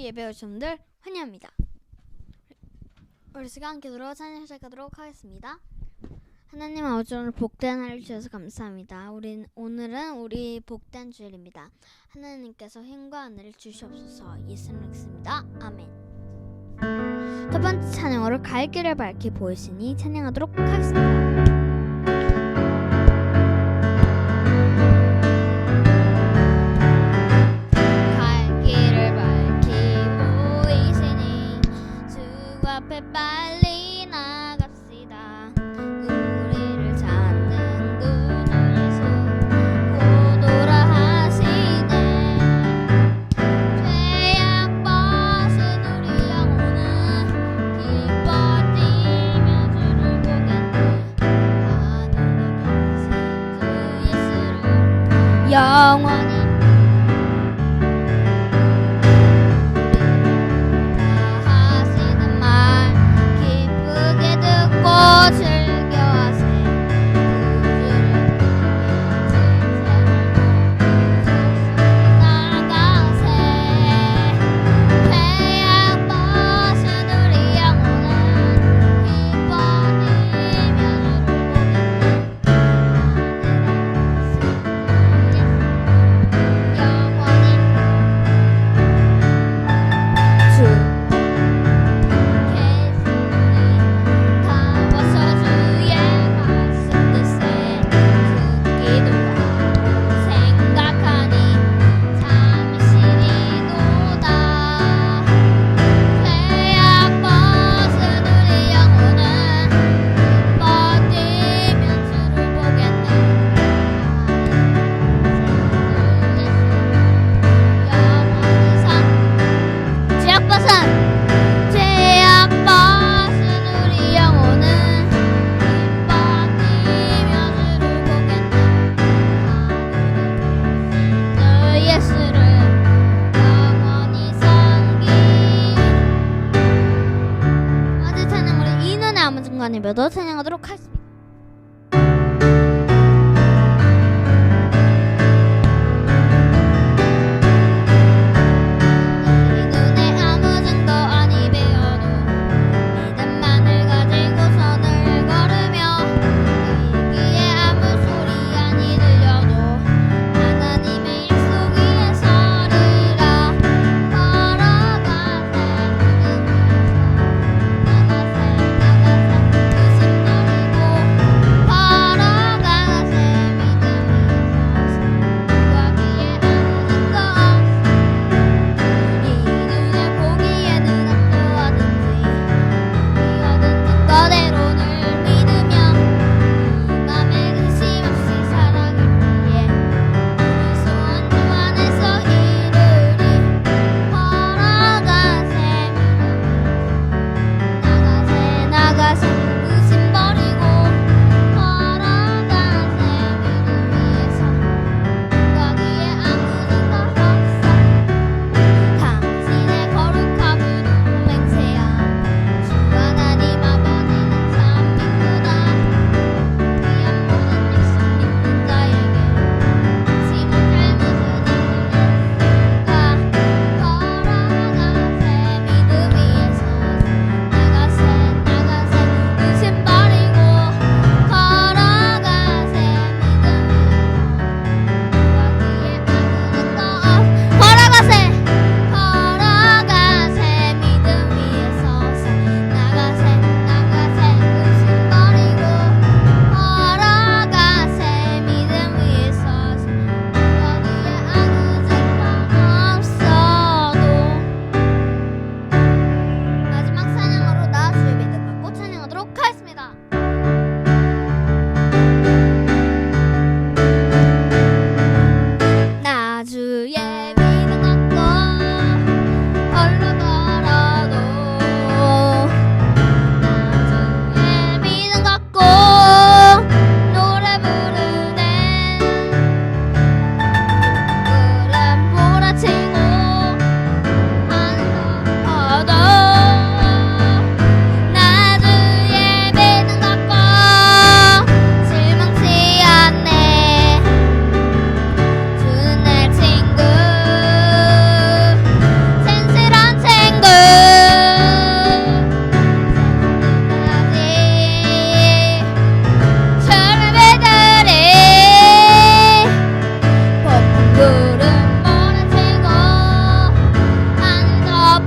예배 오신분들 환영합니다. 우리 시간 기도로 찬양 시작하도록 하겠습니다. 하나님 아버지, 오늘 복된 하루를 주셔서 감사합니다. 오늘은 우리 복된 주일입니다. 하나님께서 힘과 은혜를 주시옵소서. 예수님을 믿습니다. 아멘. 첫 번째 찬양으로 갈 길을 밝히 보이시니 찬양하도록 하겠습니다. 앞에 빨리 나갑시다. 우리를 찾는 그날에서 고도라 하시네. 죄악 벗은 우리 영혼은 기뻐 뛰며 주를 보겠네. 하늘에 계신 주 예수를 영원히 더 찬양하도록 하겠습니다.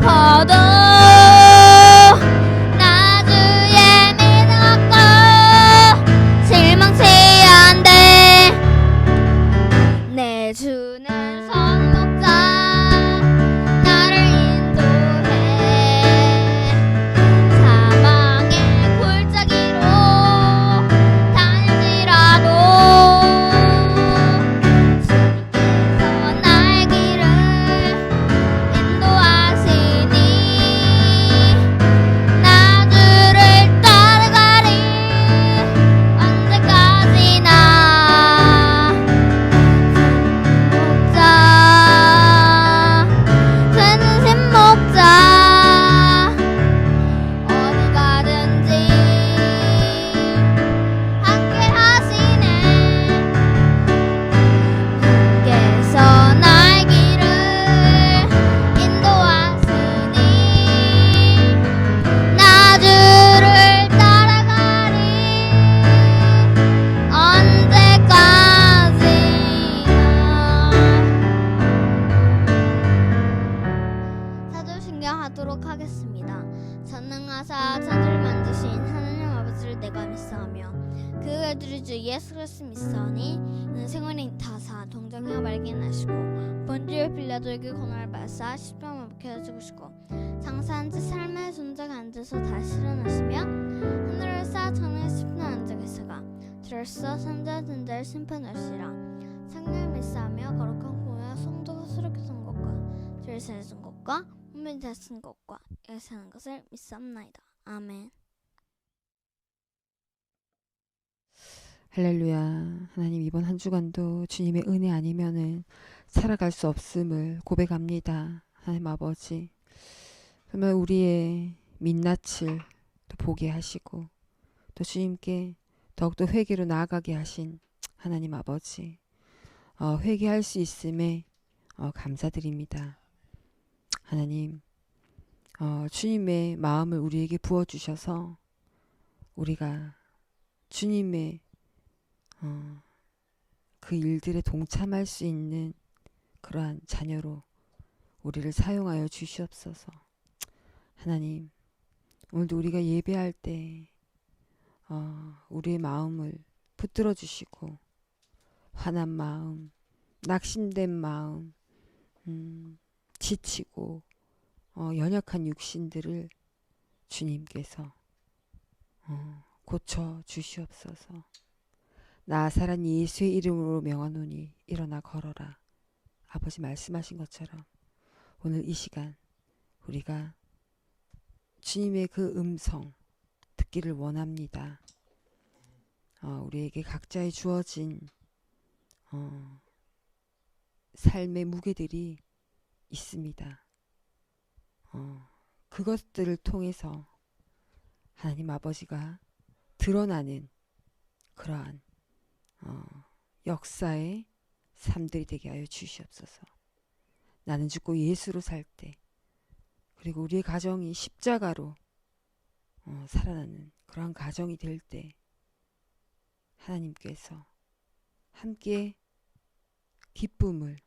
거도 나 주의 믿음 갖고 실망치 않되 내 주는 선목자 나를 인도해 사망의 골짜기로 다닐지라도 주님께서 나의 길을 인도하시니 나 주를 따라가리 언제까지나 되는 목자 어디 가든지 함께 하시네 주께서 나의 길을 인도하시니 나 주를 따라가리 언제까지나 사도신경하도록 하겠습니다. 전능하사 천지를 만드신 하나님 아버지를 내가 믿사오며 그 아들 주 예수 그리스도 믿사오니 그는 생활인 타사 동정녀 발견하시고 본주의 빌라도에게 고난을 받사 십자가에 못 죽으시고 장사한 지 삶의 존재가 앉아서 다시 일어나시며 하늘을 쌓아 천하의 십나 앉아 계시가 들었어 선자된 자를 심판하시라. 성령을 믿사오며 거룩한 공회와 성도가 수록해 선 것과 죄를 사해준 것과 몸을 다친 것과 예사하는 것을 믿사옵나이다. 아멘. 할렐루야. 하나님, 이번 한 주간도 주님의 은혜 아니면은 살아갈 수 없음을 고백합니다. 하나님 아버지, 정말 우리의 민낯을 또 보게 하시고 또 주님께 더욱더 회개로 나아가게 하신 하나님 아버지, 회개할 수 있음에 감사드립니다. 하나님, 주님의 마음을 우리에게 부어주셔서 우리가 주님의 그 일들에 동참할 수 있는 그러한 자녀로 우리를 사용하여 주시옵소서. 하나님, 오늘도 우리가 예배할 때 우리의 마음을 붙들어 주시고 화난 마음, 낙심된 마음, 지치고 연약한 육신들을 주님께서 고쳐 주시옵소서. 나사렛 예수의 이름으로 명하노니 일어나 걸어라. 아버지 말씀하신 것처럼 오늘 이 시간 우리가 주님의 그 음성 듣기를 원합니다. 우리에게 각자의 주어진 삶의 무게들이 있습니다. 그것들을 통해서 하나님 아버지가 드러나는 그러한 역사의 삶들이 되게 하여 주시옵소서. 나는 죽고 예수로 살 때, 그리고 우리의 가정이 십자가로 살아나는 그러한 가정이 될 때 하나님께서 함께 기쁨을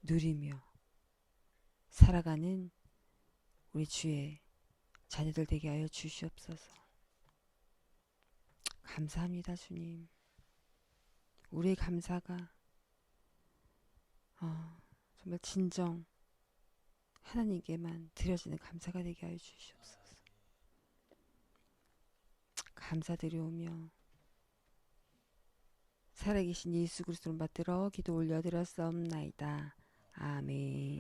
누리며 살아가는 우리 주의 자녀들 되게 하여 주시옵소서. 감사합니다, 주님. 우리의 감사가 정말 진정 하나님께만 드려지는 감사가 되게 하여 주시옵소서. 감사드리오며 살아계신 예수 그리스도를 받들어 기도 올려드렸사옵나이다. 아멘.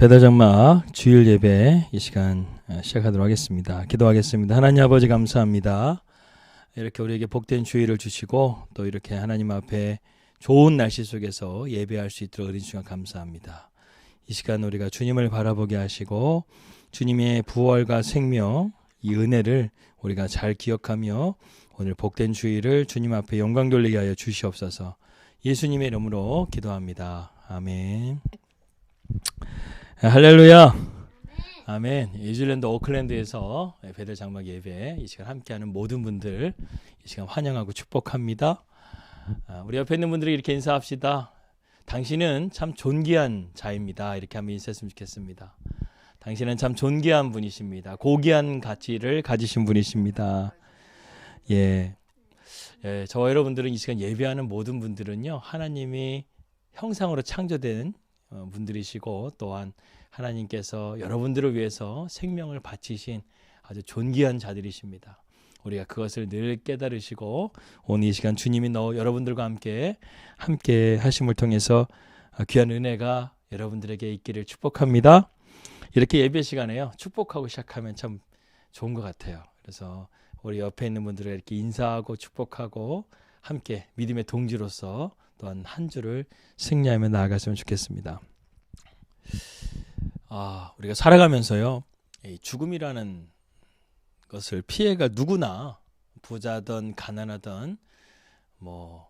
배달장막 주일 예배 이 시간 시작하도록 하겠습니다. 기도하겠습니다. 하나님 아버지 감사합니다. 이렇게 우리에게 복된 주일을 주시고 또 이렇게 하나님 앞에 좋은 날씨 속에서 예배할 수 있도록 어린 시간 감사합니다. 이 시간 우리가 주님을 바라보게 하시고 주님의 부활과 생명 이 은혜를 우리가 잘 기억하며 오늘 복된 주일을 주님 앞에 영광 돌리게 하여 주시옵소서. 예수님의 이름으로 기도합니다. 아멘. 할렐루야. 아멘. 뉴질랜드 오클랜드에서 베델 장막 예배 이 시간 함께하는 모든 분들 이 시간 환영하고 축복합니다. 우리 옆에 있는 분들이 이렇게 인사합시다. 당신은 참 존귀한 자입니다. 이렇게 한번 인사했으면 좋겠습니다. 당신은 참 존귀한 분이십니다. 고귀한 가치를 가지신 분이십니다. 예, 저와 여러분들은 이 시간 예배하는 모든 분들은요, 하나님이 형상으로 창조된 분들이시고 또한 하나님께서 여러분들을 위해서 생명을 바치신 아주 존귀한 자들이십니다. 우리가 그것을 늘 깨달으시고 오늘 이 시간 주님이 여러분들과 함께 하심을 통해서 귀한 은혜가 여러분들에게 있기를 축복합니다. 이렇게 예배 시간에요, 축복하고 시작하면 참 좋은 것 같아요. 그래서 우리 옆에 있는 분들과 이렇게 인사하고 축복하고 함께 믿음의 동지로서 또한 한 주를 승리하며 나아갔으면 좋겠습니다. 우리가 살아가면서요, 이 죽음이라는 것을 피해가 누구나 부자든 가난하든 뭐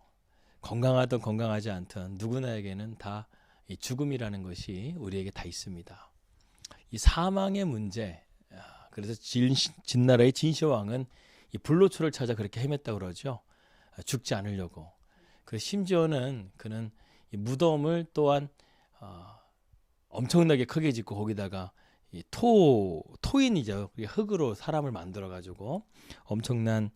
건강하든 건강하지 않든 누구나에게는 다 이 죽음이라는 것이 우리에게 다 있습니다. 이 사망의 문제, 그래서 진나라의 진시황은 이 불로초를 찾아 그렇게 헤맸다고 그러죠. 죽지 않으려고. 그 심지어는 그는 이 무덤을 또한 엄청나게 크게 짓고 거기다가 이 토인이죠. 흙으로 사람을 만들어 가지고 엄청난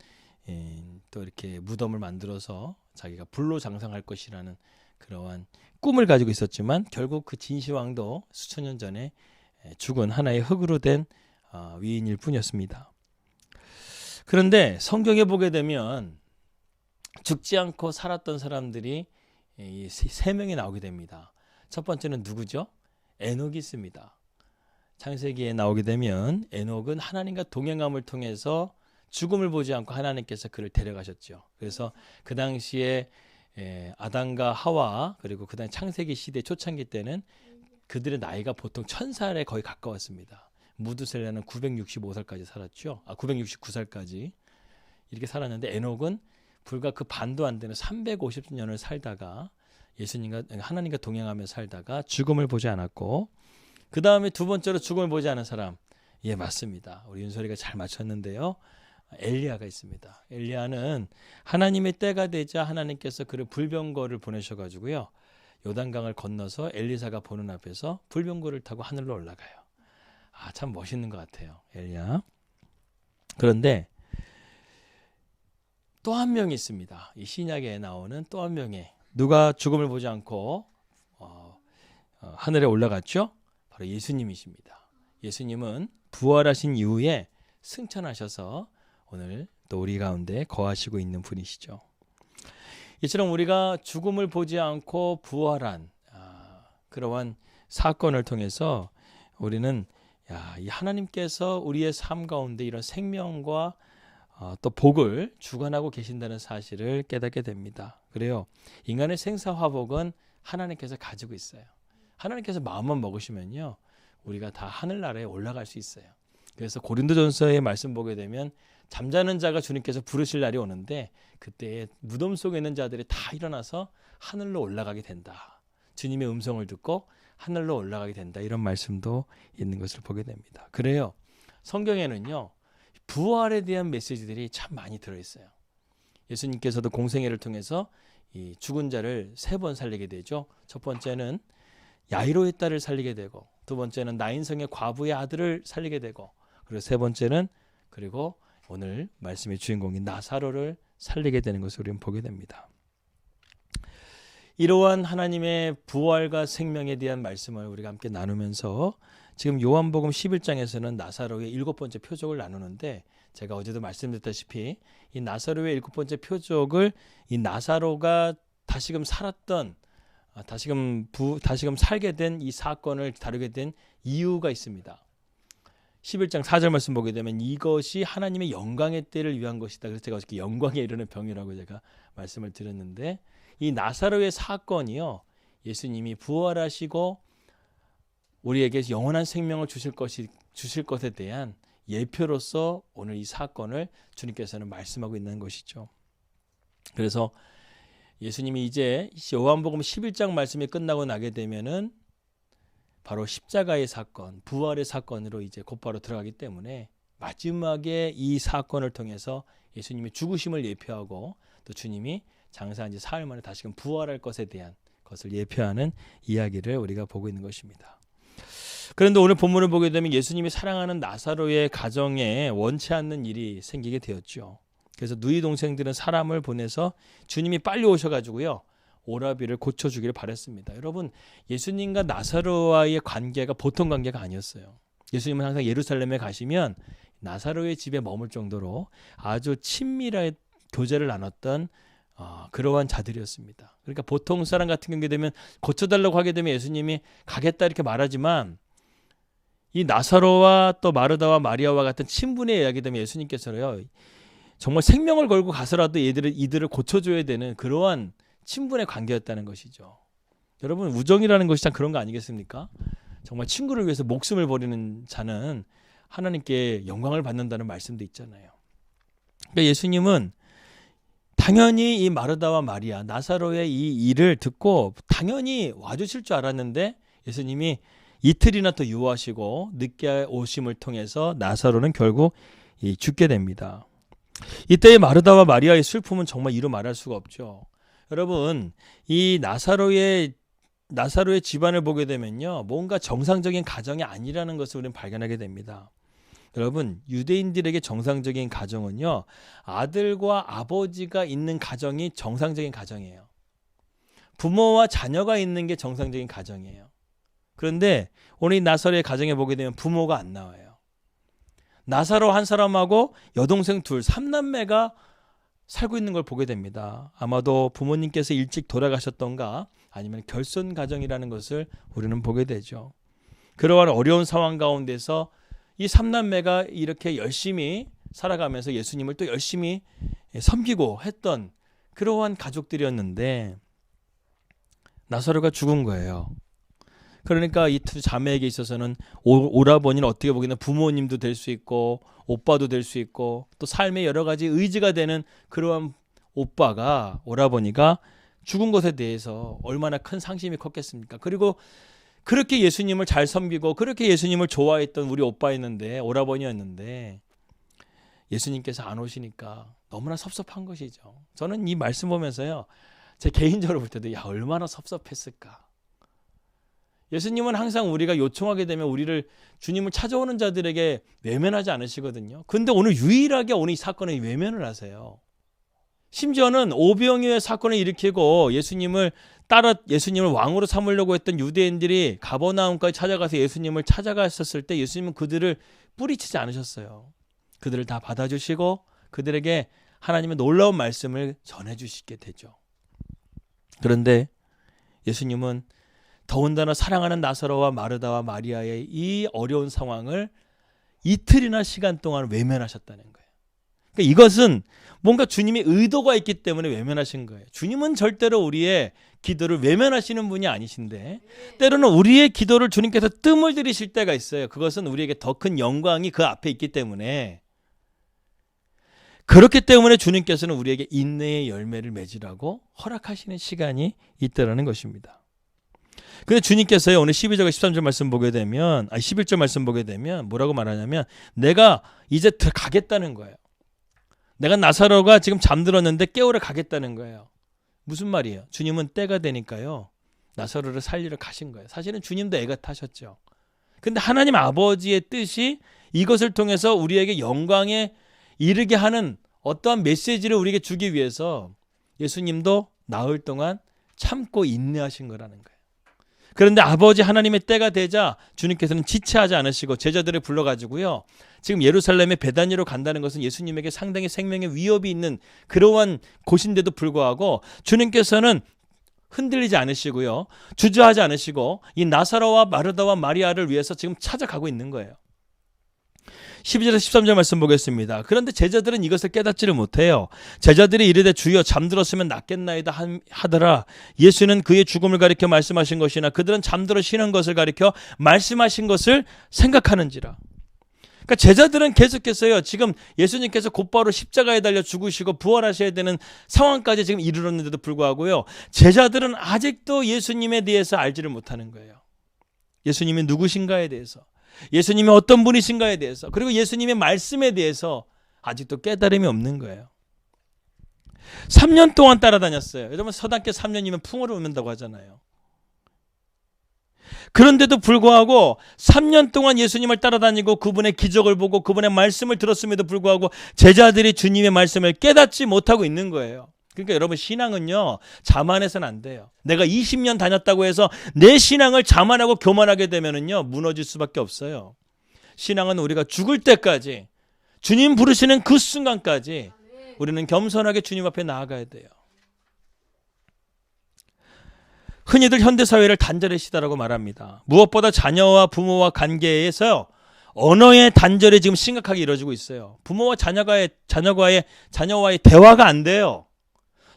또 이렇게 무덤을 만들어서 자기가 불로 장상할 것이라는 그러한 꿈을 가지고 있었지만 결국 그 진시황도 수천 년 전에 죽은 하나의 흙으로 된 위인일 뿐이었습니다. 그런데 성경에 보게 되면 죽지 않고 살았던 사람들이 이 세 명이 나오게 됩니다. 첫 번째는 누구죠? 에녹이 있습니다. 창세기에 나오게 되면 에녹은 하나님과 동행함을 통해서 죽음을 보지 않고 하나님께서 그를 데려가셨죠. 그래서 그 당시에 아담과 하와 그리고 그 당시 창세기 시대 초창기 때는 그들의 나이가 보통 1000살에 거의 가까웠습니다. 무드셀라는 965살까지 살았죠. 969살까지 이렇게 살았는데 에녹은 불과 그 반도 안 되는 350년을 살다가 하나님과 동행하며 살다가 죽음을 보지 않았고, 그 다음에 두 번째로 죽음을 보지 않은 사람, 예, 맞습니다. 우리 윤설이가 잘 맞췄는데요. 엘리야가 있습니다. 엘리야는 하나님의 때가 되자 하나님께서 그를 불병거를 보내셔가지고요, 요단강을 건너서 엘리사가 보는 앞에서 불병거를 타고 하늘로 올라가요. 참 멋있는 것 같아요, 엘리야. 그런데 또 한 명이 있습니다. 이 신약에 나오는 또 한 명의, 누가 죽음을 보지 않고 하늘에 올라갔죠? 바로 예수님이십니다. 예수님은 부활하신 이후에 승천하셔서 오늘 또 우리 가운데 거하시고 있는 분이시죠. 이처럼 우리가 죽음을 보지 않고 부활한 그러한 사건을 통해서 우리는 이 하나님께서 우리의 삶 가운데 이런 생명과 또 복을 주관하고 계신다는 사실을 깨닫게 됩니다. 그래요. 인간의 생사화복은 하나님께서 가지고 있어요. 하나님께서 마음만 먹으시면요, 우리가 다 하늘나라에 올라갈 수 있어요. 그래서 고린도전서의 말씀 보게 되면 잠자는 자가 주님께서 부르실 날이 오는데 그때 무덤 속에 있는 자들이 다 일어나서 하늘로 올라가게 된다. 주님의 음성을 듣고 하늘로 올라가게 된다. 이런 말씀도 있는 것을 보게 됩니다. 그래요. 성경에는요, 부활에 대한 메시지들이 참 많이 들어있어요. 예수님께서도 공생애를 통해서 이 죽은 자를 3번 살리게 되죠. 첫 번째는 야이로의 딸을 살리게 되고, 두 번째는 나인성의 과부의 아들을 살리게 되고, 그리고 세 번째는 그리고 오늘 말씀의 주인공인 나사로를 살리게 되는 것을 우리는 보게 됩니다. 이러한 하나님의 부활과 생명에 대한 말씀을 우리가 함께 나누면서 지금 요한복음 11장에서는 나사로의 7번째 표적을 나누는데, 제가 어제도 말씀드렸다시피 이 나사로의 7번째 표적을 이 나사로가 다시금 살았던 다시금 살게 된 이 사건을 다루게 된 이유가 있습니다. 11장 4절 말씀 보게 되면 이것이 하나님의 영광의 때를 위한 것이다. 그래서 제가 어저께 영광에 이르는 병이라고 제가 말씀을 드렸는데, 이 나사로의 사건이요, 예수님이 부활하시고 우리에게 영원한 생명을 주실 것에 대한 예표로서 오늘 이 사건을 주님께서는 말씀하고 있는 것이죠. 그래서 예수님이 이제 요한복음 11장 말씀이 끝나고 나게 되면은 바로 십자가의 사건, 부활의 사건으로 이제 곧바로 들어가기 때문에 마지막에 이 사건을 통해서 예수님이 죽으심을 예표하고 또 주님이 장사한 지 사흘 만에 다시금 부활할 것에 대한 것을 예표하는 이야기를 우리가 보고 있는 것입니다. 그런데 오늘 본문을 보게 되면 예수님이 사랑하는 나사로의 가정에 원치 않는 일이 생기게 되었죠. 그래서 누이 동생들은 사람을 보내서 주님이 빨리 오셔가지고요, 오라비를 고쳐주기를 바랬습니다. 여러분, 예수님과 나사로와의 관계가 보통 관계가 아니었어요. 예수님은 항상 예루살렘에 가시면 나사로의 집에 머물 정도로 아주 친밀한 교제를 나눴던 그러한 자들이었습니다. 그러니까 보통 사람 같은 경우에 되면 고쳐달라고 하게 되면 예수님이 가겠다 이렇게 말하지만, 이 나사로와 또 마르다와 마리아와 같은 친분의 이야기 되면 예수님께서요, 정말 생명을 걸고 가서라도 이들을 고쳐줘야 되는 그러한 친분의 관계였다는 것이죠. 여러분, 우정이라는 것이 참 그런 거 아니겠습니까? 정말 친구를 위해서 목숨을 버리는 자는 하나님께 영광을 받는다는 말씀도 있잖아요. 그러니까 예수님은 당연히 이 마르다와 마리아, 나사로의 이 일을 듣고 당연히 와주실 줄 알았는데, 예수님이 이틀이나 더 유하시고 늦게 오심을 통해서 나사로는 결국 죽게 됩니다. 이때의 마르다와 마리아의 슬픔은 정말 이루 말할 수가 없죠. 여러분, 이 나사로의 집안을 보게 되면요, 뭔가 정상적인 가정이 아니라는 것을 우리는 발견하게 됩니다. 여러분, 유대인들에게 정상적인 가정은요, 아들과 아버지가 있는 가정이 정상적인 가정이에요. 부모와 자녀가 있는 게 정상적인 가정이에요. 그런데 오늘 이 나사로의 가정에 보게 되면 부모가 안 나와요. 나사로 한 사람하고 여동생 둘, 3남매가 살고 있는 걸 보게 됩니다. 아마도 부모님께서 일찍 돌아가셨던가 아니면 결손 가정이라는 것을 우리는 보게 되죠. 그러한 어려운 상황 가운데서 이 3남매가 이렇게 열심히 살아가면서 예수님을 또 열심히 섬기고 했던 그러한 가족들이었는데, 나사로가 죽은 거예요. 그러니까 이 두 자매에게 있어서는 오라버니는 어떻게 보기에는 부모님도 될 수 있고 오빠도 될 수 있고 또 삶의 여러 가지 의지가 되는 그러한 오라버니가 죽은 것에 대해서 얼마나 큰 상심이 컸겠습니까? 그리고 그렇게 예수님을 잘 섬기고 그렇게 예수님을 좋아했던 우리 오빠였는데, 오라버니였는데 예수님께서 안 오시니까 너무나 섭섭한 것이죠. 저는 이 말씀 보면서요, 제 개인적으로 볼 때도 얼마나 섭섭했을까. 예수님은 항상 우리가 요청하게 되면 주님을 찾아오는 자들에게 외면하지 않으시거든요. 근데 오늘 유일하게 오늘 이 사건에 외면을 하세요. 심지어는 오병이어의 사건을 일으키고 예수님을 왕으로 삼으려고 했던 유대인들이 가버나움까지 찾아가서 예수님을 찾아갔었을 때 예수님은 그들을 뿌리치지 않으셨어요. 그들을 다 받아주시고 그들에게 하나님의 놀라운 말씀을 전해주시게 되죠. 그런데 예수님은 더군다나 사랑하는 나사로와 마르다와 마리아의 이 어려운 상황을 이틀이나 시간 동안 외면하셨다는 거예요. 그러니까 이것은 뭔가 주님의 의도가 있기 때문에 외면하신 거예요. 주님은 절대로 우리의 기도를 외면하시는 분이 아니신데, 때로는 우리의 기도를 주님께서 뜸을 들이실 때가 있어요. 그것은 우리에게 더 큰 영광이 그 앞에 있기 때문에, 그렇기 때문에 주님께서는 우리에게 인내의 열매를 맺으라고 허락하시는 시간이 있다라는 것입니다. 근데 주님께서요, 오늘 12절과 13절 말씀 보게 되면, 11절 말씀 보게 되면 뭐라고 말하냐면, 내가 이제 가겠다는 거예요. 내가 나사로가 지금 잠들었는데 깨우러 가겠다는 거예요. 무슨 말이에요? 주님은 때가 되니까요, 나사로를 살리러 가신 거예요. 사실은 주님도 애가 타셨죠. 근데 하나님 아버지의 뜻이 이것을 통해서 우리에게 영광에 이르게 하는 어떠한 메시지를 우리에게 주기 위해서 예수님도 나흘 동안 참고 인내하신 거라는 거예요. 그런데 아버지 하나님의 때가 되자 주님께서는 지체하지 않으시고 제자들을 불러가지고요, 지금 예루살렘의 베다니로 간다는 것은 예수님에게 상당히 생명의 위협이 있는 그러한 곳인데도 불구하고 주님께서는 흔들리지 않으시고요. 주저하지 않으시고 이 나사로와 마르다와 마리아를 위해서 지금 찾아가고 있는 거예요. 12절에서 13절 말씀 보겠습니다. 그런데 제자들은 이것을 깨닫지를 못해요. 제자들이 이르되 주여 잠들었으면 낫겠나이다 하더라. 예수는 그의 죽음을 가리켜 말씀하신 것이나 그들은 잠들어 쉬는 것을 가리켜 말씀하신 것을 생각하는지라. 그러니까 제자들은 계속해서요. 지금 예수님께서 곧바로 십자가에 달려 죽으시고 부활하셔야 되는 상황까지 지금 이르렀는데도 불구하고요. 제자들은 아직도 예수님에 대해서 알지를 못하는 거예요. 예수님이 누구신가에 대해서, 예수님이 어떤 분이신가에 대해서, 그리고 예수님의 말씀에 대해서 아직도 깨달음이 없는 거예요. 3년 동안 따라다녔어요. 여러분 서당계 3년이면 풍어를 얻는다고 하잖아요. 그런데도 불구하고 3년 동안 예수님을 따라다니고 그분의 기적을 보고 그분의 말씀을 들었음에도 불구하고 제자들이 주님의 말씀을 깨닫지 못하고 있는 거예요. 그러니까 여러분 신앙은요 자만해서는 안 돼요. 내가 20년 다녔다고 해서 내 신앙을 자만하고 교만하게 되면은요 무너질 수밖에 없어요. 신앙은 우리가 죽을 때까지 주님 부르시는 그 순간까지 우리는 겸손하게 주님 앞에 나아가야 돼요. 흔히들 현대사회를 단절의 시대라고 말합니다. 무엇보다 자녀와 부모와 관계에서 언어의 단절이 지금 심각하게 이루어지고 있어요. 부모와 자녀와의 대화가 안 돼요.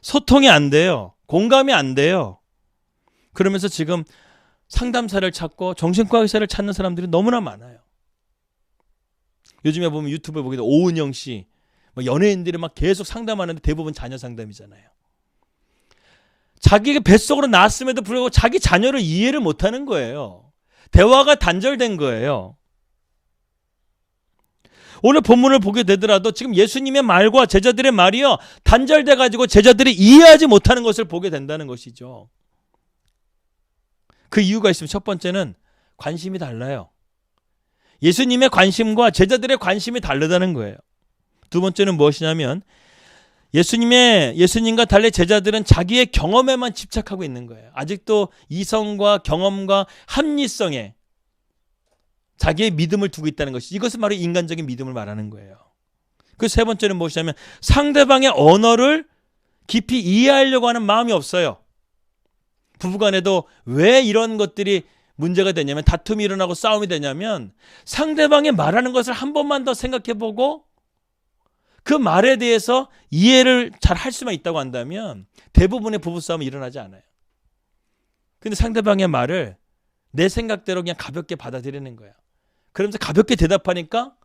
소통이 안 돼요. 공감이 안 돼요. 그러면서 지금 상담사를 찾고 정신과 의사를 찾는 사람들이 너무나 많아요. 요즘에 보면 유튜브에 보게 돼 오은영 씨, 연예인들이 막 계속 상담하는데 대부분 자녀 상담이잖아요. 자기가 뱃속으로 낳았음에도 불구하고 자기 자녀를 이해를 못하는 거예요. 대화가 단절된 거예요. 오늘 본문을 보게 되더라도 지금 예수님의 말과 제자들의 말이요 단절돼 가지고 제자들이 이해하지 못하는 것을 보게 된다는 것이죠. 그 이유가 있으면 첫 번째는 관심이 달라요. 예수님의 관심과 제자들의 관심이 다르다는 거예요. 두 번째는 무엇이냐면 예수님과 달리 제자들은 자기의 경험에만 집착하고 있는 거예요. 아직도 이성과 경험과 합리성에 자기의 믿음을 두고 있다는 것이, 이것은 바로 인간적인 믿음을 말하는 거예요. 그 세 번째는 무엇이냐면 상대방의 언어를 깊이 이해하려고 하는 마음이 없어요. 부부간에도 왜 이런 것들이 문제가 되냐면, 다툼이 일어나고 싸움이 되냐면 상대방이 말하는 것을 한 번만 더 생각해보고 그 말에 대해서 이해를 잘 할 수만 있다고 한다면 대부분의 부부싸움이 일어나지 않아요. 근데 상대방의 말을 내 생각대로 그냥 가볍게 받아들이는 거야. 그러면서 가볍게 대답하니까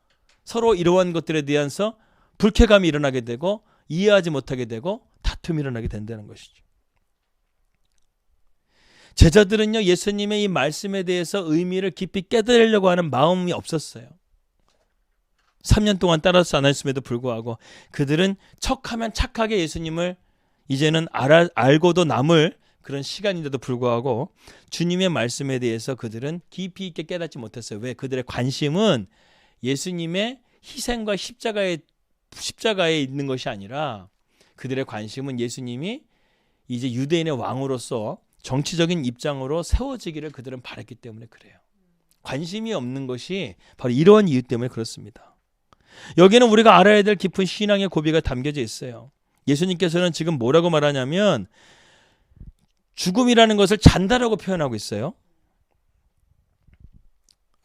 서로 이러한 것들에 대해서 불쾌감이 일어나게 되고 이해하지 못하게 되고 다툼이 일어나게 된다는 것이죠. 제자들은요, 예수님의 이 말씀에 대해서 의미를 깊이 깨달으려고 하는 마음이 없었어요. 3년 동안 따라서 안 했음에도 불구하고 그들은 척하면 착하게 예수님을 이제는 알고도 남을 그런 시간인데도 불구하고 주님의 말씀에 대해서 그들은 깊이 있게 깨닫지 못했어요. 왜? 그들의 관심은 예수님의 희생과 십자가에 있는 것이 아니라 그들의 관심은 예수님이 이제 유대인의 왕으로서 정치적인 입장으로 세워지기를 그들은 바랐기 때문에 그래요. 관심이 없는 것이 바로 이러한 이유 때문에 그렇습니다. 여기는 우리가 알아야 될 깊은 신앙의 고비가 담겨져 있어요. 예수님께서는 지금 뭐라고 말하냐면 죽음이라는 것을 잔다라고 표현하고 있어요.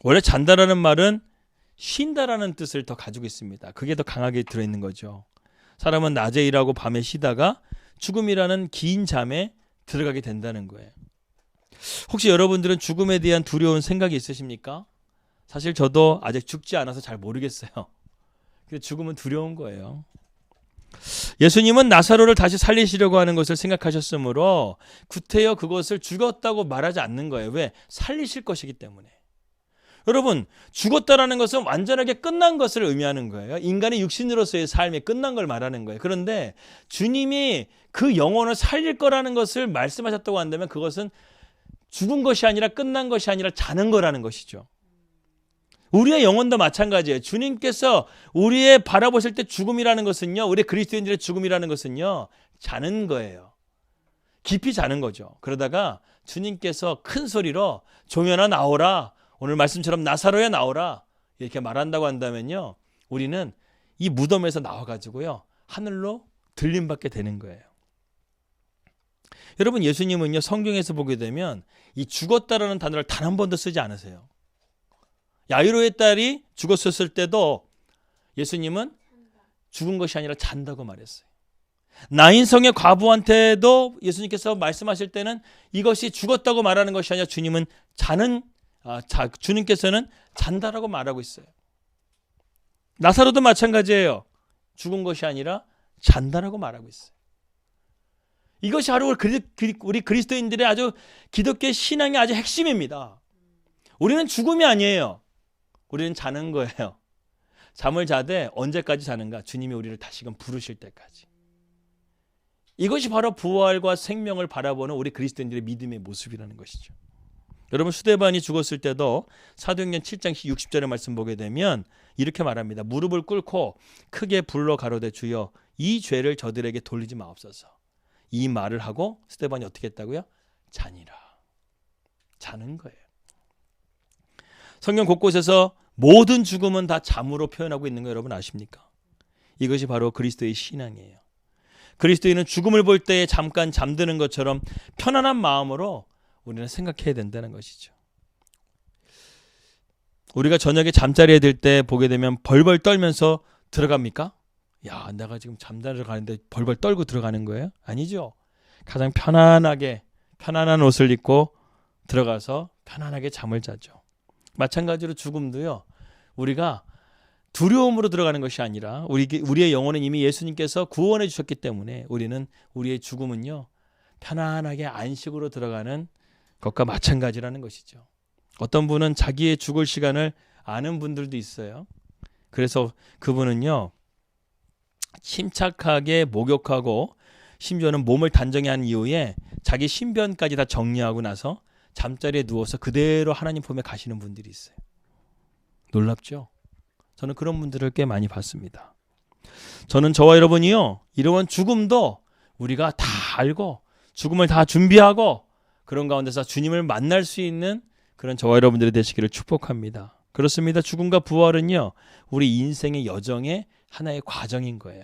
원래 잔다라는 말은 쉰다라는 뜻을 더 가지고 있습니다. 그게 더 강하게 들어있는 거죠. 사람은 낮에 일하고 밤에 쉬다가 죽음이라는 긴 잠에 들어가게 된다는 거예요. 혹시 여러분들은 죽음에 대한 두려운 생각이 있으십니까? 사실 저도 아직 죽지 않아서 잘 모르겠어요. 죽음은 두려운 거예요. 예수님은 나사로를 다시 살리시려고 하는 것을 생각하셨으므로 구태여 그것을 죽었다고 말하지 않는 거예요. 왜? 살리실 것이기 때문에. 여러분, 죽었다라는 것은 완전하게 끝난 것을 의미하는 거예요. 인간의 육신으로서의 삶이 끝난 걸 말하는 거예요. 그런데 주님이 그 영혼을 살릴 거라는 것을 말씀하셨다고 한다면 그것은 죽은 것이 아니라 끝난 것이 아니라 자는 거라는 것이죠. 우리의 영혼도 마찬가지예요. 주님께서 우리의 바라보실 때 죽음이라는 것은요, 우리 그리스도인들의 죽음이라는 것은요, 자는 거예요. 깊이 자는 거죠. 그러다가 주님께서 큰 소리로 종현아 나오라, 오늘 말씀처럼 나사로야 나오라 이렇게 말한다고 한다면요, 우리는 이 무덤에서 나와가지고요 하늘로 들림받게 되는 거예요. 여러분, 예수님은요, 성경에서 보게 되면 이 죽었다라는 단어를 단 한 번도 쓰지 않으세요. 야이로의 딸이 죽었었을 때도 예수님은 죽은 것이 아니라 잔다고 말했어요. 나인성의 과부한테도 예수님께서 말씀하실 때는 이것이 죽었다고 말하는 것이 아니라 주님께서는 잔다라고 말하고 있어요. 나사로도 마찬가지예요. 죽은 것이 아니라 잔다라고 말하고 있어요. 이것이 바로 우리 그리스도인들의 아주 기독교의 신앙의 아주 핵심입니다. 우리는 죽음이 아니에요. 우리는 자는 거예요. 잠을 자되 언제까지 자는가? 주님이 우리를 다시금 부르실 때까지. 이것이 바로 부활과 생명을 바라보는 우리 그리스도인들의 믿음의 모습이라는 것이죠. 여러분, 스데반이 죽었을 때도 사도행전 7장 60절의 말씀 보게 되면 이렇게 말합니다. 무릎을 꿇고 크게 불러 가로되 주여 이 죄를 저들에게 돌리지 마옵소서. 이 말을 하고 스데반이 어떻게 했다고요? 자니라. 자는 거예요. 성경 곳곳에서 모든 죽음은 다 잠으로 표현하고 있는 거 여러분 아십니까? 이것이 바로 그리스도의 신앙이에요. 그리스도인은 죽음을 볼 때에 잠깐 잠드는 것처럼 편안한 마음으로 우리는 생각해야 된다는 것이죠. 우리가 저녁에 잠자리에 들 때 보게 되면 벌벌 떨면서 들어갑니까? 야, 내가 지금 잠자리를 가는데 벌벌 떨고 들어가는 거예요? 아니죠. 가장 편안한 옷을 입고 들어가서 편안하게 잠을 자죠. 마찬가지로 죽음도요. 우리가 두려움으로 들어가는 것이 아니라 우리의 영혼은 이미 예수님께서 구원해 주셨기 때문에 우리는 우리의 죽음은요. 편안하게 안식으로 들어가는 것과 마찬가지라는 것이죠. 어떤 분은 자기의 죽을 시간을 아는 분들도 있어요. 그래서 그분은요. 침착하게 목욕하고 심지어는 몸을 단정히 한 이후에 자기 신변까지 다 정리하고 나서 잠자리에 누워서 그대로 하나님 품에 가시는 분들이 있어요. 놀랍죠? 저는 그런 분들을 꽤 많이 봤습니다. 저는 저와 여러분이요. 이러한 죽음도 우리가 다 알고 죽음을 다 준비하고 그런 가운데서 주님을 만날 수 있는 그런 저와 여러분들이 되시기를 축복합니다. 그렇습니다. 죽음과 부활은요. 우리 인생의 여정의 하나의 과정인 거예요.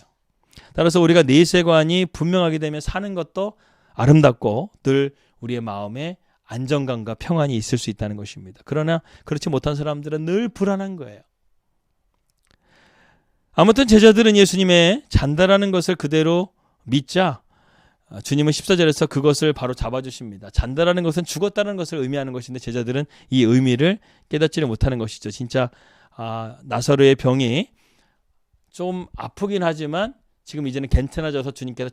따라서 우리가 내세관이 분명하게 되면 사는 것도 아름답고 늘 우리의 마음에 안정감과 평안이 있을 수 있다는 것입니다. 그러나 그렇지 못한 사람들은 늘 불안한 거예요. 아무튼 제자들은 예수님의 잔다라는 것을 그대로 믿자 주님은 14절에서 그것을 바로 잡아주십니다. 잔다라는 것은 죽었다는 것을 의미하는 것인데 제자들은 이 의미를 깨닫지를 못하는 것이죠. 진짜 나사로의 병이 좀 아프긴 하지만 지금 이제는 괜찮아져서 주님께서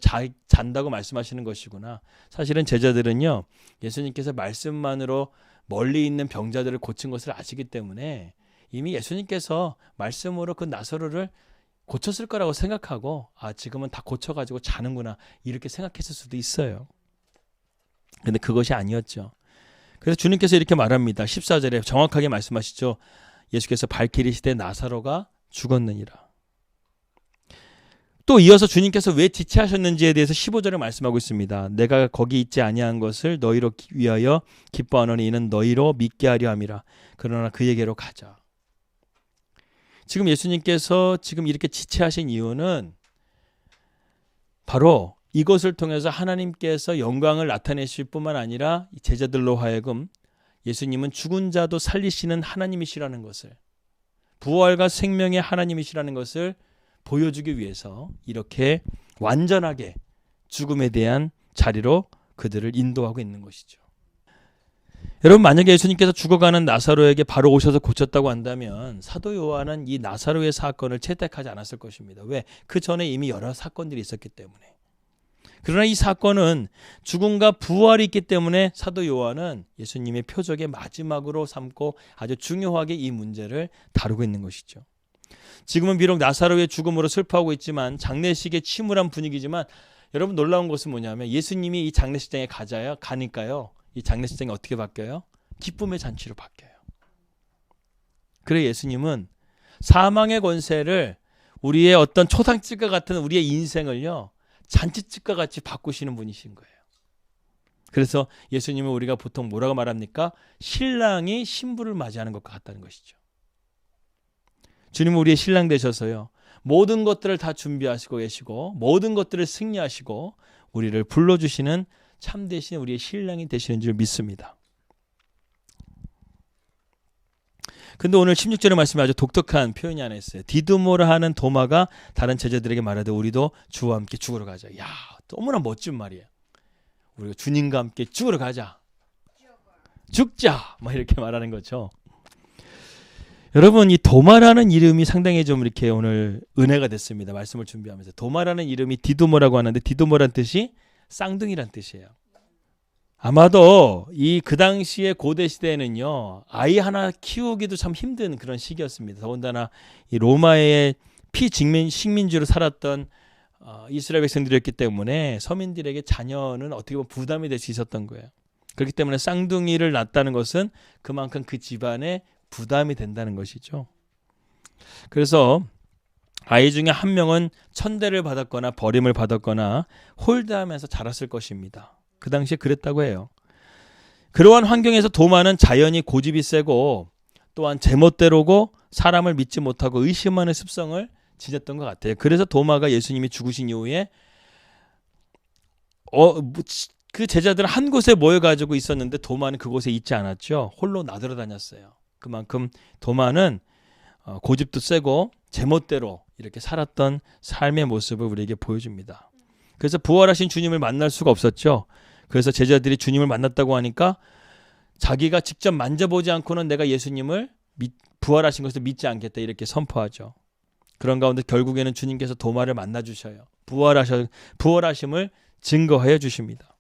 잔다고 말씀하시는 것이구나. 사실은 제자들은요. 예수님께서 말씀만으로 멀리 있는 병자들을 고친 것을 아시기 때문에 이미 예수님께서 말씀으로 그 나사로를 고쳤을 거라고 생각하고 지금은 다 고쳐가지고 자는구나 이렇게 생각했을 수도 있어요. 그런데 그것이 아니었죠. 그래서 주님께서 이렇게 말합니다. 14절에 정확하게 말씀하시죠. 예수께서 발길이시되 나사로가 죽었느니라. 또 이어서 주님께서 왜 지체하셨는지에 대해서 15절에 말씀하고 있습니다. 내가 거기 있지 아니한 것을 너희로 위하여 기뻐하노니 이는 너희로 믿게 하려 함이라. 그러나 그에게로 가자. 지금 예수님께서 지금 이렇게 지체하신 이유는 바로 이것을 통해서 하나님께서 영광을 나타내실 뿐만 아니라 제자들로 하여금 예수님은 죽은 자도 살리시는 하나님이시라는 것을 부활과 생명의 하나님이시라는 것을 보여주기 위해서 이렇게 완전하게 죽음에 대한 자리로 그들을 인도하고 있는 것이죠. 여러분 만약에 예수님께서 죽어가는 나사로에게 바로 오셔서 고쳤다고 한다면 사도 요한은 이 나사로의 사건을 채택하지 않았을 것입니다. 왜? 그 전에 이미 여러 사건들이 있었기 때문에. 그러나 이 사건은 죽음과 부활이 있기 때문에 사도 요한은 예수님의 표적의 마지막으로 삼고 아주 중요하게 이 문제를 다루고 있는 것이죠. 지금은 비록 나사로의 죽음으로 슬퍼하고 있지만 장례식의 침울한 분위기지만 여러분 놀라운 것은 뭐냐면 예수님이 이 장례식장에 가니까요. 이 장례식장이 어떻게 바뀌어요? 기쁨의 잔치로 바뀌어요. 그래 예수님은 사망의 권세를 우리의 어떤 초상집과 같은 우리의 인생을요. 잔치집과 같이 바꾸시는 분이신 거예요. 그래서 예수님은 우리가 보통 뭐라고 말합니까? 신랑이 신부를 맞이하는 것과 같다는 것이죠. 주님은 우리의 신랑 되셔서요. 모든 것들을 다 준비하시고 계시고 모든 것들을 승리하시고 우리를 불러주시는 참되신 우리의 신랑이 되시는 줄 믿습니다. 근데 오늘 16절의 말씀에 아주 독특한 표현이 하나 있어요. 디두모라 하는 도마가 다른 제자들에게 말하되 우리도 주와 함께 죽으러 가자. 야, 너무나 멋진 말이에요. 우리가 주님과 함께 죽으러 가자. 죽자. 막 이렇게 말하는 거죠. 여러분, 이 도마라는 이름이 상당히 좀 이렇게 오늘 은혜가 됐습니다. 말씀을 준비하면서. 도마라는 이름이 디두모라고 하는데 디두모란 뜻이 쌍둥이란 뜻이에요. 아마도 그 당시에 고대 시대에는요, 아이 하나 키우기도 참 힘든 그런 시기였습니다. 더군다나 이 로마의 식민지로 살았던 이스라엘 백성들이었기 때문에 서민들에게 자녀는 어떻게 보면 부담이 될 수 있었던 거예요. 그렇기 때문에 쌍둥이를 낳았다는 것은 그만큼 그 집안에 부담이 된다는 것이죠. 그래서 아이 중에 한 명은 천대를 받았거나 버림을 받았거나 홀대하면서 자랐을 것입니다. 그 당시에 그랬다고 해요. 그러한 환경에서 도마는 자연히 고집이 세고 또한 제멋대로고 사람을 믿지 못하고 의심하는 습성을 지녔던 것 같아요. 그래서 도마가 예수님이 죽으신 이후에 그 제자들은 한 곳에 모여가지고 있었는데 도마는 그곳에 있지 않았죠. 홀로 나돌아다녔어요. 그만큼 도마는 고집도 세고 제멋대로 이렇게 살았던 삶의 모습을 우리에게 보여줍니다. 그래서 부활하신 주님을 만날 수가 없었죠. 그래서 제자들이 주님을 만났다고 하니까 자기가 직접 만져보지 않고는 내가 예수님을 부활하신 것을 믿지 않겠다 이렇게 선포하죠. 그런 가운데 결국에는 주님께서 도마를 만나주셔요. 부활하심을 증거해 주십니다.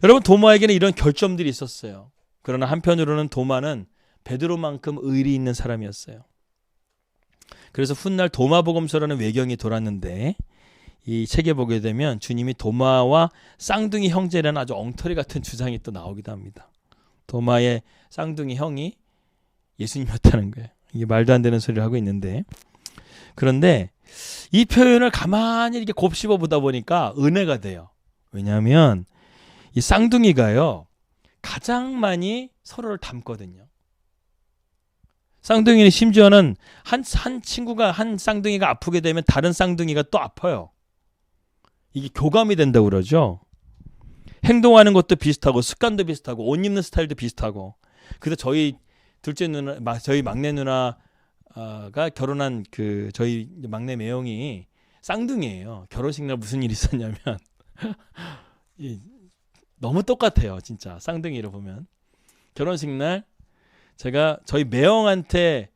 여러분, 도마에게는 이런 결점들이 있었어요. 그러나 한편으로는 도마는 베드로만큼 의리 있는 사람이었어요. 그래서 훗날 도마복음서라는 외경이 돌았는데 이 책에 보게 되면 주님이 도마와 쌍둥이 형제라는 아주 엉터리 같은 주장이 또 나오기도 합니다. 도마의 쌍둥이 형이 예수님이었다는 거예요. 이게 말도 안 되는 소리를 하고 있는데, 그런데 이 표현을 가만히 이렇게 곱씹어 보다 보니까 은혜가 돼요. 왜냐하면 이 쌍둥이가요 가장 많이 서로를 닮거든요. 쌍둥이는 심지어는 한 쌍둥이가 아프게 되면 다른 쌍둥이가 또 아파요. 이게 교감이 된다고 그러죠. 행동하는 것도 비슷하고 습관도 비슷하고 옷 입는 스타일도 비슷하고. 그래서 저희 막내 누나가 결혼한 저희 막내 매형이 쌍둥이에요. 결혼식 날 무슨 일이 있었냐면 너무 똑같아요. 진짜 쌍둥이를 보면. 결혼식 날 제가 저희 매형한테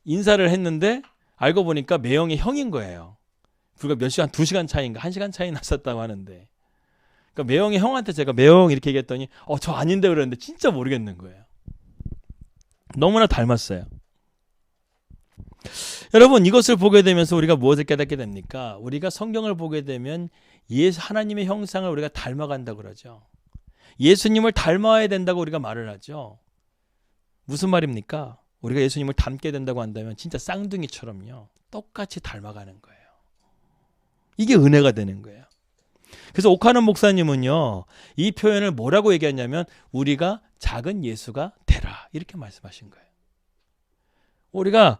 인사를 했는데 알고 보니까 매형이 형인 거예요. 불과 몇 시간, 2시간 차이인가 1시간 차이 났었다고 하는데, 그러니까 매형이 형한테 제가 매형 이렇게 얘기했더니 저 아닌데 그랬는데 진짜 모르겠는 거예요. 너무나 닮았어요. 여러분, 이것을 보게 되면서 우리가 무엇을 깨닫게 됩니까? 우리가 성경을 보게 되면 하나님의 형상을 우리가 닮아간다고 그러죠. 예수님을 닮아야 된다고 우리가 말을 하죠. 무슨 말입니까? 우리가 예수님을 닮게 된다고 한다면 진짜 쌍둥이처럼요 똑같이 닮아가는 거예요. 이게 은혜가 되는 거예요. 그래서 오카는 목사님은요 이 표현을 뭐라고 얘기했냐면 우리가 작은 예수가 되라 이렇게 말씀하신 거예요. 우리가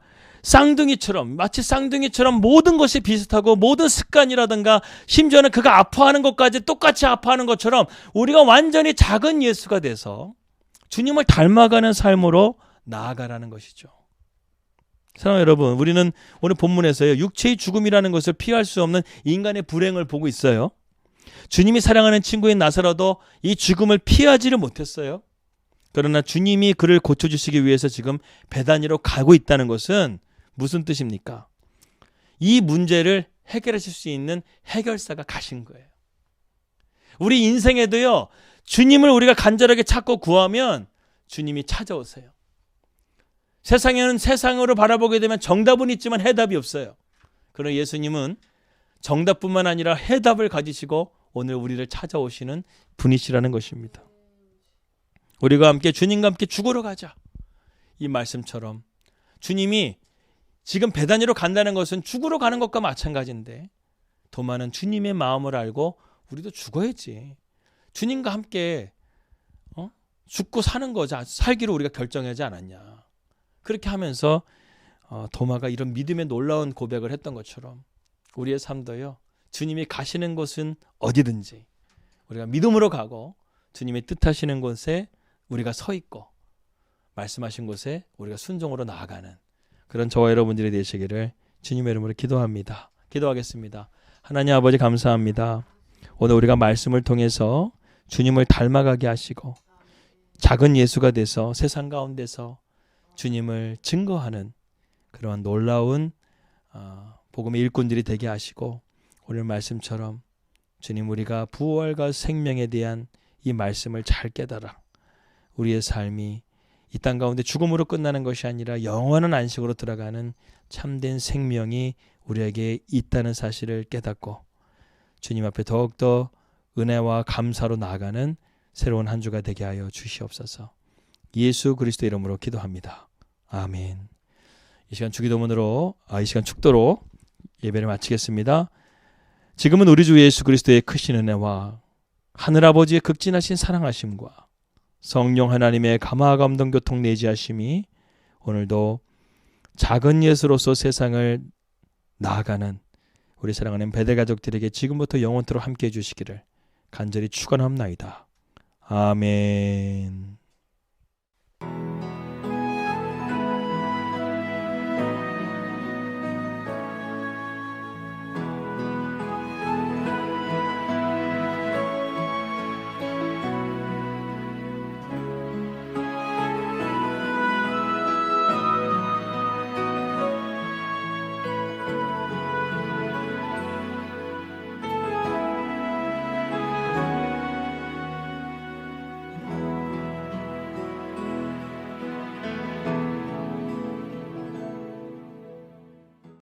마치 쌍둥이처럼 모든 것이 비슷하고 모든 습관이라든가 심지어는 그가 아파하는 것까지 똑같이 아파하는 것처럼 우리가 완전히 작은 예수가 돼서 주님을 닮아가는 삶으로 나아가라는 것이죠. 사랑하는 여러분, 우리는 오늘 본문에서요 육체의 죽음이라는 것을 피할 수 없는 인간의 불행을 보고 있어요. 주님이 사랑하는 친구인 나사로도 이 죽음을 피하지를 못했어요. 그러나 주님이 그를 고쳐주시기 위해서 지금 베다니로 가고 있다는 것은 무슨 뜻입니까? 이 문제를 해결하실 수 있는 해결사가 가신 거예요. 우리 인생에도요 주님을 우리가 간절하게 찾고 구하면 주님이 찾아오세요. 세상에는 세상으로 바라보게 되면 정답은 있지만 해답이 없어요. 그러나 예수님은 정답뿐만 아니라 해답을 가지시고 오늘 우리를 찾아오시는 분이시라는 것입니다. 우리가 함께 주님과 함께 죽으러 가자. 이 말씀처럼 주님이 지금 베다니로 간다는 것은 죽으러 가는 것과 마찬가지인데 도마는 주님의 마음을 알고 우리도 죽어야지. 주님과 함께 죽고 사는 거자 살기로 우리가 결정하지 않았냐. 그렇게 하면서 도마가 이런 믿음의 놀라운 고백을 했던 것처럼 우리의 삶도요 주님이 가시는 곳은 어디든지 우리가 믿음으로 가고 주님의 뜻하시는 곳에 우리가 서 있고 말씀하신 곳에 우리가 순종으로 나아가는 그런 저와 여러분들이 되시기를 주님의 이름으로 기도합니다. 기도하겠습니다. 하나님 아버지 감사합니다. 오늘 우리가 말씀을 통해서 주님을 닮아가게 하시고 작은 예수가 돼서 세상 가운데서 주님을 증거하는 그러한 놀라운 복음의 일꾼들이 되게 하시고 오늘 말씀처럼 주님 우리가 부활과 생명에 대한 이 말씀을 잘 깨달아 우리의 삶이 이 땅 가운데 죽음으로 끝나는 것이 아니라 영원한 안식으로 들어가는 참된 생명이 우리에게 있다는 사실을 깨닫고 주님 앞에 더욱더 은혜와 감사로 나아가는 새로운 한 주가 되게 하여 주시옵소서. 예수 그리스도 이름으로 기도합니다. 아멘. 이 시간 주기도문으로 이 시간 축도로 예배를 마치겠습니다. 지금은 우리 주 예수 그리스도의 크신 은혜와 하늘아버지의 극진하신 사랑하심과 성령 하나님의 감화 감동 교통 내지하심이 오늘도 작은 예수로서 세상을 나아가는 우리 사랑하는 베델 가족들에게 지금부터 영원토록 함께해 주시기를 간절히 축원합나이다. 아멘.